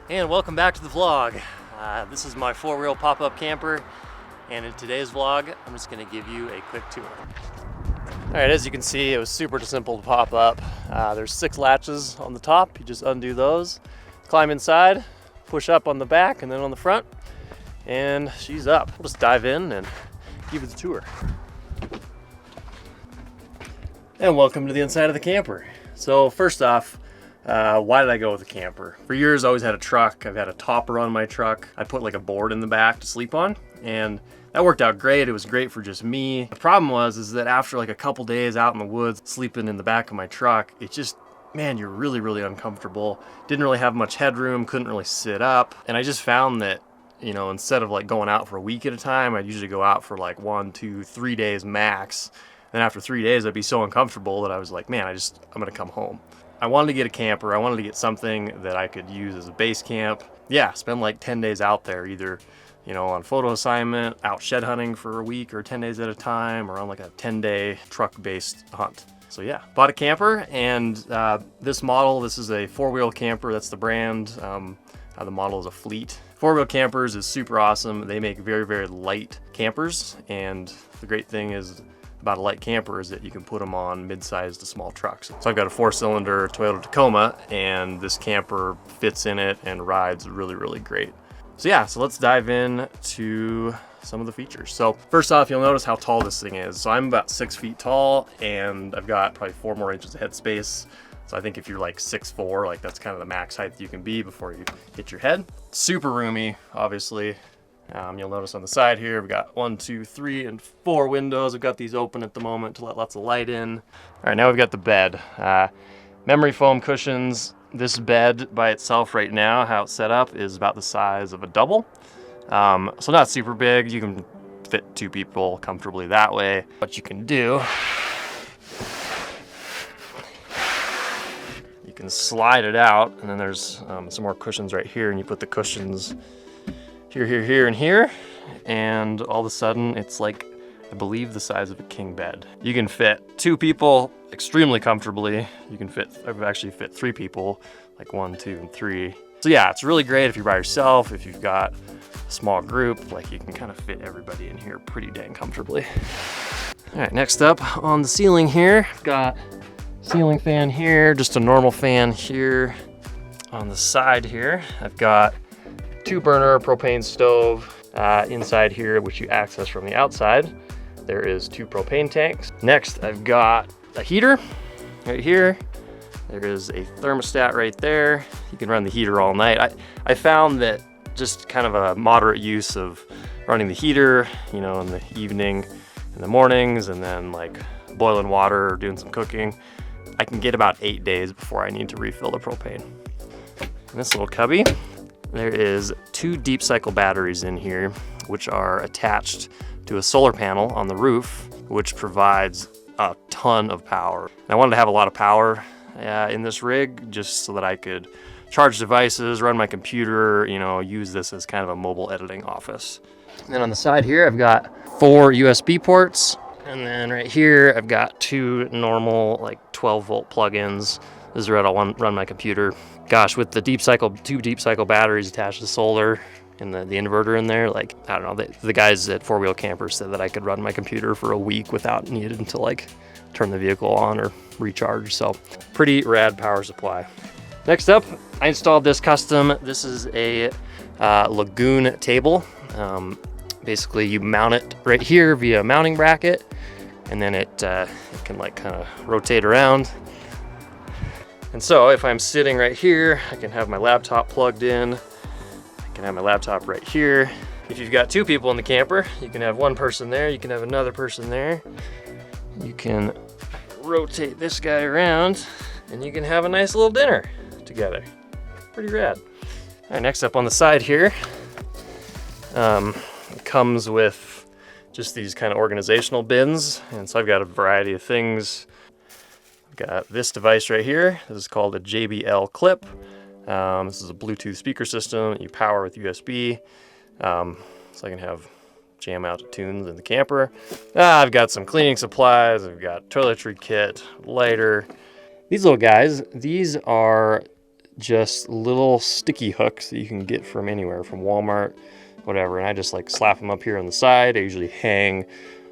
And welcome back to the vlog. This is my four-wheel pop-up camper, and in today's vlog I'm just going to give you a quick tour. Alright, as you can see, it was super simple to pop up. There's 6 latches on the top. You just undo those, climb inside, push up on the back and then on the front, and she's up. We'll just dive in and give you the tour. And welcome to the inside of the camper. So first off, why did I go with a camper? For years I always had a truck. I've had a topper on my truck. I put like a board in the back to sleep on, and that worked out great. It was great for just me. The problem was that after like a couple days out in the woods sleeping in the back of my truck, it just, man, you're really uncomfortable. Didn't really have much headroom, couldn't really sit up. And I just found that, you know, instead of like going out for a week at a time, I'd usually go out for like 1, 2, 3 days max. And after 3 days, I'd be so uncomfortable that I was like, man, I'm gonna come home. I wanted to get a camper. I wanted to get something that I could use as a base camp. Yeah, spend like 10 days out there, either, you know, on photo assignment, out shed hunting for a week or 10 days at a time, or on like a 10-day truck-based hunt. So yeah, bought a camper, and this model, this is a 4-wheel camper. That's the brand. The model is a Fleet. 4-wheel campers is super awesome. They make very light campers, and the great thing is about a light camper is that you can put them on mid-sized to small trucks. So I've got a 4-cylinder Toyota Tacoma, and this camper fits in it and rides really great. So yeah, so let's dive in to some of the features. So first off, you'll notice how tall this thing is. So I'm about 6 feet tall, and I've got probably 4 more inches of headspace. So I think if you're like 6'4", like that's kind of the max height you can be before you hit your head. Super roomy, obviously. You'll notice on the side here, we've got 1, 2, 3, and 4 windows. We've got these open at the moment to let lots of light in. All right, now we've got the bed. Memory foam cushions. This bed by itself right now, how it's set up, is about the size of a double. So not super big. You can fit 2 people comfortably that way. What you can do, you can slide it out, and then there's some more cushions right here, and you put the cushions here, and here, and all of a sudden it's like, I believe, the size of a king bed. You can fit 2 people extremely comfortably. You can actually fit 3 people, like 1, 2, and 3. So yeah, it's really great if you're by yourself, if you've got a small group, like you can kind of fit everybody in here pretty dang comfortably. All right, next up on the ceiling here, I've got ceiling fan here, just a normal fan here. On the side here, I've got 2-burner propane stove inside here, which you access from the outside. There is 2 propane tanks. Next, I've got a heater right here. There is a thermostat right there. You can run the heater all night. I found that just kind of a moderate use of running the heater, you know, in the evening, in the mornings, and then like boiling water or doing some cooking, I can get about 8 days before I need to refill the propane. In this little cubby, there is 2 deep cycle batteries in here, which are attached to a solar panel on the roof, which provides a ton of power. And I wanted to have a lot of power in this rig, just so that I could charge devices, run my computer, you know, use this as kind of a mobile editing office. And then on the side here, I've got 4 USB ports. And then right here, I've got 2 normal, like 12-volt plugins. This is where I'll run my computer. Gosh, with the 2 deep cycle batteries attached to solar and the inverter in there, like, I don't know, the guys at 4-wheel campers said that I could run my computer for a week without needing to like turn the vehicle on or recharge. So pretty rad power supply. Next up, I installed this custom. This is a Lagoon table. Basically you mount it right here via a mounting bracket, and then it can like kind of rotate around. And so if I'm sitting right here, I can have my laptop plugged in. I can have my laptop right here. If you've got 2 people in the camper, you can have 1 person there, you can have another person there. You can rotate this guy around, and you can have a nice little dinner together. Pretty rad. All right, next up on the side here, it comes with just these kind of organizational bins. And so I've got a variety of things. Got this device right here. This is called a JBL Clip. This is a Bluetooth speaker system that you power with USB. So I can have jam out to tunes in the camper. I've got some cleaning supplies. I've got toiletry kit, lighter. These little guys, these are just little sticky hooks that you can get from anywhere, from Walmart, whatever. And I just like slap them up here on the side. I usually hang,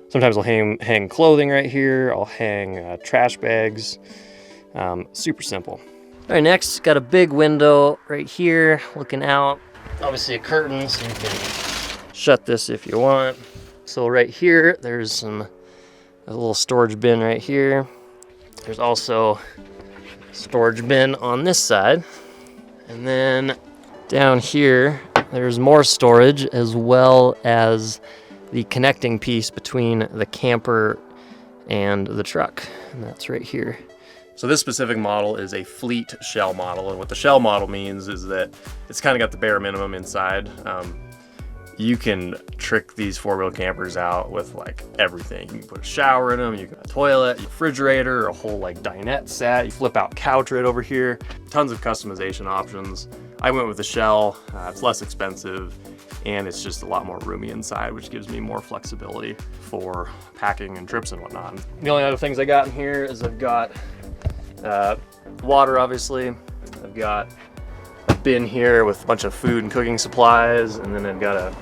sometimes I'll hang clothing right here. I'll hang trash bags. Super simple. All right, next, got a big window right here looking out. Obviously a curtain, so you can shut this if you want. So right here, there's a little storage bin right here. There's also a storage bin on this side. And then down here, there's more storage as well as the connecting piece between the camper and the truck. And that's right here. So this specific model is a fleet shell model. And what the shell model means is that it's kind of got the bare minimum inside. You can trick these four-wheel campers out with like everything. You can put a shower in them, you can have a toilet, a refrigerator, a whole like dinette set, you flip out couch right over here. Tons of customization options. I went with the shell, it's less expensive, and it's just a lot more roomy inside, which gives me more flexibility for packing and trips and whatnot. The only other things I got in here is I've got water, obviously. I've got a bin here with a bunch of food and cooking supplies, and then I've got a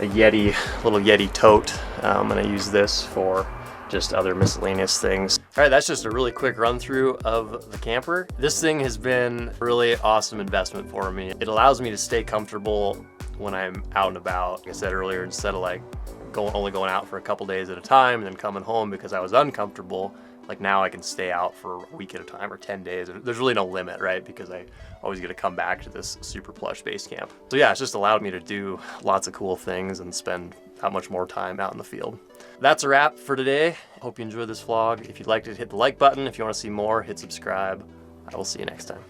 Yeti, little Yeti tote, and I use this for just other miscellaneous things. All right, that's just a really quick run through of the camper. This thing has been a really awesome investment for me. It allows me to stay comfortable when I'm out and about. Like I said earlier, instead of like only going out for a couple days at a time and then coming home because I was uncomfortable, like now I can stay out for a week at a time or 10 days. There's really no limit, right? Because I always get to come back to this super plush base camp. So yeah, it's just allowed me to do lots of cool things and spend that much more time out in the field. That's a wrap for today. Hope you enjoyed this vlog. If you liked it, hit the like button. If you want to see more, hit subscribe. I will see you next time.